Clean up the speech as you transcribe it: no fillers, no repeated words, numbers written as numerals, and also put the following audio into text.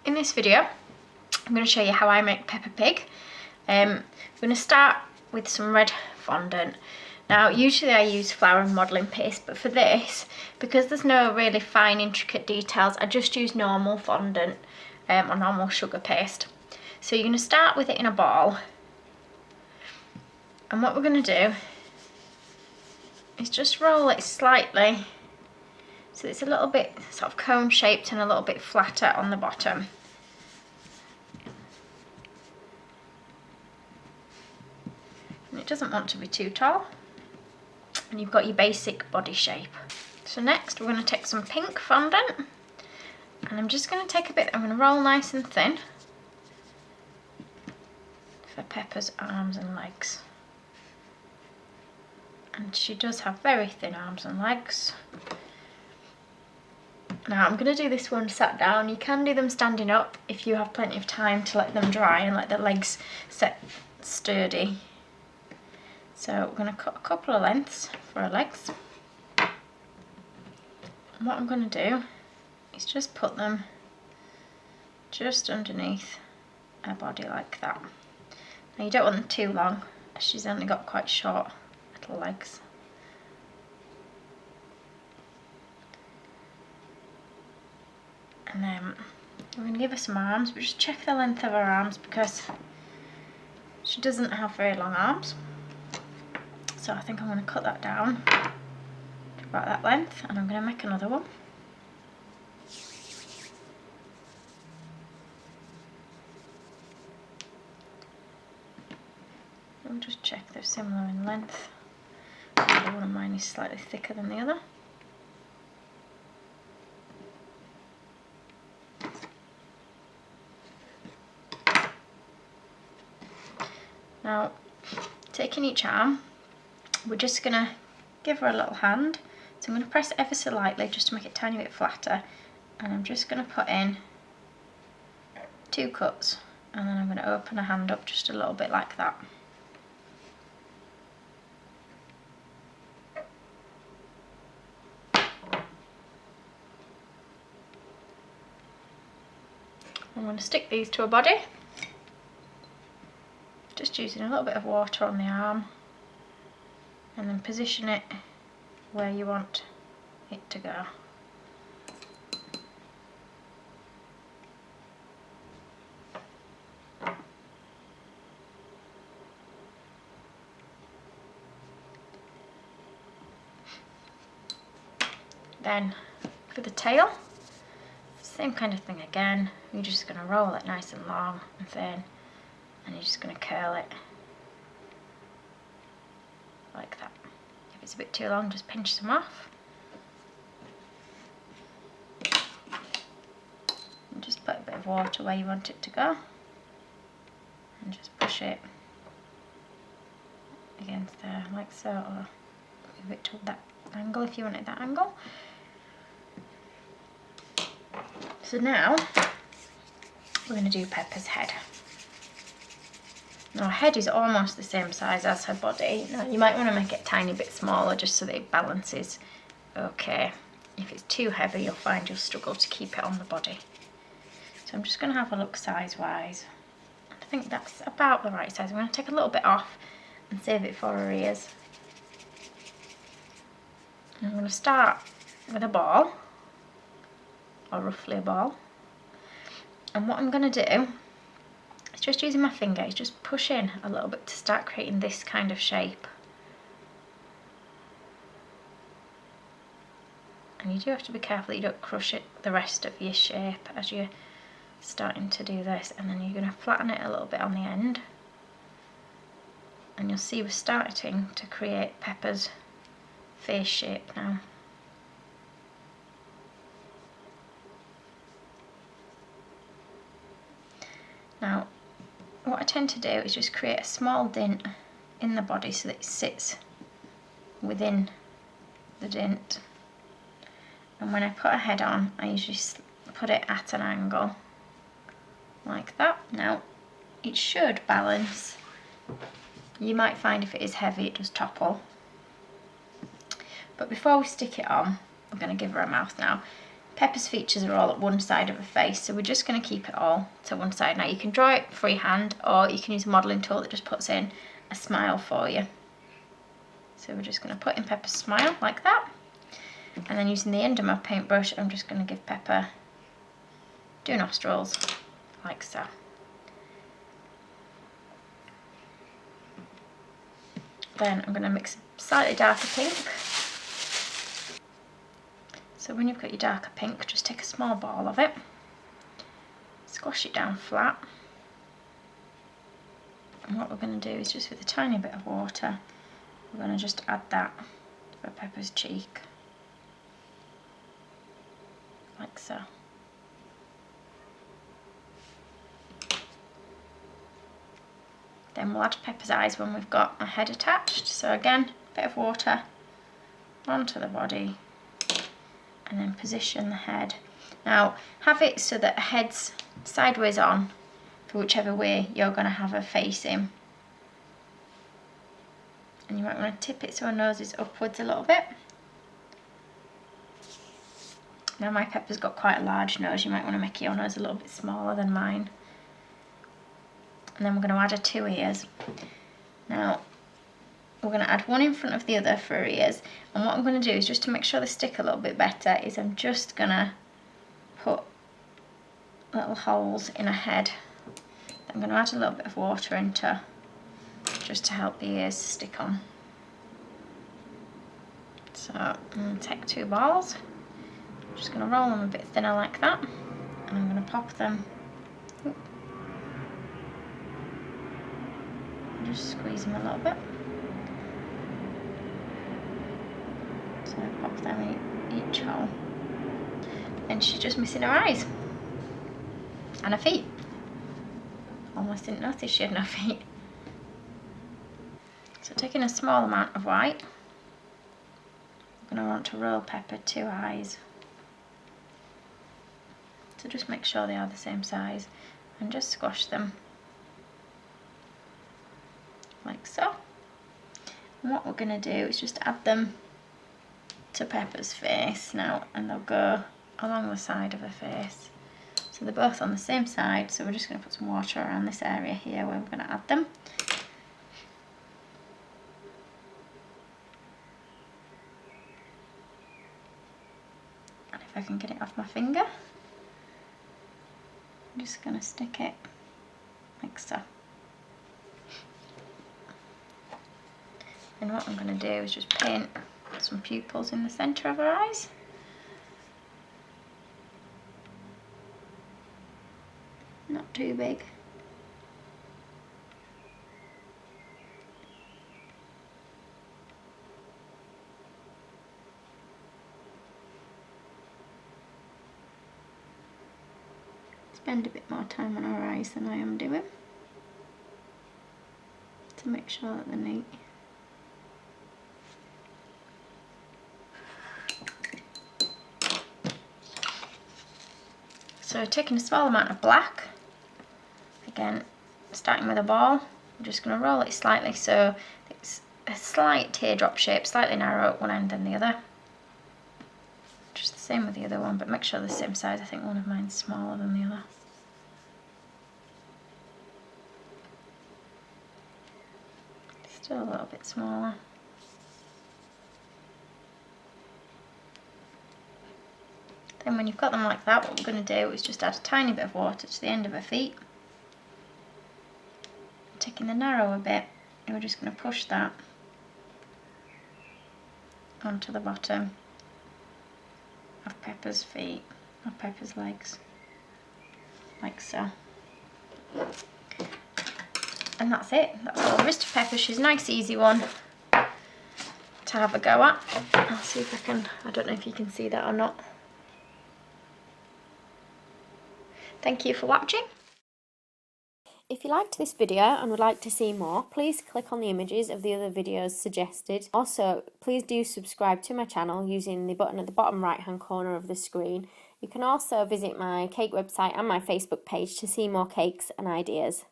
in this video I'm going to show you how I make Peppa Pig. I'm going to start with some red fondant. Now usually I use flour and modelling paste, but for this, because there's no really fine intricate details, I just use normal fondant or normal sugar paste. So you're going to start with it in a ball, and what we're going to do is just roll it slightly so it's a little bit sort of cone shaped and a little bit flatter on the bottom. And it doesn't want to be too tall, and you've got your basic body shape. So next we're going to take some pink fondant, and I'm just going to take a bit, I'm going to roll nice and thin for Peppa's arms and legs. And she does have very thin arms and legs. Now I'm going to do this one sat down. You can do them standing up if you have plenty of time to let them dry and let the legs set sturdy. So we're going to cut a couple of lengths for her legs. And what I'm going to do is just put them just underneath her body like that. Now you don't want them too long, as she's only got quite short little legs. And then we're going to give her some arms, but just check the length of her arms because she doesn't have very long arms. So I think I'm going to cut that down to about that length, and I'm going to make another one. We'll just check they're similar in length. One of mine is slightly thicker than the other. Now, taking each arm, we're just going to give her a little hand. So I'm going to press ever so lightly just to make it a tiny bit flatter, and I'm just going to put in 2 cuts, and then I'm going to open her hand up just a little bit like that. I'm going to stick these to her body, just using a little bit of water on the arm, and then position it where you want it to go. Then for the tail, same kind of thing again. You're just going to roll it nice and long and thin, and you're just going to curl it like that. If it's a bit too long, just pinch some off. And just put a bit of water where you want it to go, and just push it against there like so, or move it to that angle if you want it that angle. So now we're going to do Peppa's head. Now her head is almost the same size as her body. Now you might want to make it a tiny bit smaller just so that it balances okay. If it's too heavy, you'll find you'll struggle to keep it on the body. So I'm just going to have a look size wise. I think that's about the right size. I'm going to take a little bit off and save it for her ears. I'm going to start with a ball, or roughly a ball, and what I'm going to do is just using my finger, is just push in a little bit to start creating this kind of shape. And you do have to be careful that you don't crush it, the rest of your shape, as you're starting to do this, and then you're going to flatten it a little bit on the end, and you'll see we're starting to create Peppa's face shape now. Now, what I tend to do is just create a small dint in the body so that it sits within the dint. And when I put a head on, I usually put it at an angle, like that. Now, it should balance. You might find if it is heavy, it does topple. But before we stick it on, we're going to give her a mouth now. Peppa's features are all at one side of her face, so we're just going to keep it all to one side. Now you can draw it freehand, or you can use a modelling tool that just puts in a smile for you. So we're just going to put in Peppa's smile like that, and then using the end of my paintbrush, I'm just going to give Peppa 2 nostrils like so. Then I'm going to mix a slightly darker pink. So when you've got your darker pink, just take a small ball of it, squash it down flat, and what we're going to do is just with a tiny bit of water, we're going to just add that to Peppa's cheek, like so. Then we'll add Peppa's eyes when we've got a head attached. So again, a bit of water onto the body, and then position the head. Now have it so that the head's sideways on for whichever way you're going to have her facing. And you might want to tip it so her nose is upwards a little bit. Now my Peppa's got quite a large nose, you might want to make your nose a little bit smaller than mine. And then we're going to add her 2 ears. Now we're going to add one in front of the other for her ears, and what I'm going to do is, just to make sure they stick a little bit better, is I'm just going to put little holes in her head. I'm going to add a little bit of water into, just to help the ears stick on. So I'm going to take 2 balls, I'm just going to roll them a bit thinner like that, and I'm going to pop them. Just squeeze them a little bit. So pop them in each hole. And she's just missing her eyes and her feet. Almost didn't notice she had no feet. So taking a small amount of white, I'm going to want to roll Peppa 2 eyes. So just make sure they are the same size and just squash them like so. And what we're going to do is just add them to Peppa's face now, and they'll go along the side of her face. So they're both on the same side, so we're just going to put some water around this area here where we're going to add them. And if I can get it off my finger, I'm just going to stick it like so. And what I'm going to do is just paint some pupils in the centre of her eyes. Not too big. Spend a bit more time on her eyes than I am doing, to make sure that they're neat. So taking a small amount of black, again starting with a ball, I'm just going to roll it slightly so it's a slight teardrop shape, slightly narrower at one end than the other. Just the same with the other one, but make sure they're the same size. I think one of mine's smaller than the other. Still a little bit smaller. Then when you've got them like that, what we're going to do is just add a tiny bit of water to the end of her feet. Taking the narrower bit, and we're just going to push that onto the bottom of Peppa's feet, or Peppa's legs, like so. And that's it, that's all there is to Peppa. She's a nice easy one to have a go at. I'll see if I can, I don't know if you can see that or not. Thank you for watching. If you liked this video and would like to see more, please click on the images of the other videos suggested. Also, please do subscribe to my channel using the button at the bottom right hand corner of the screen. You can also visit my cake website and my Facebook page to see more cakes and ideas.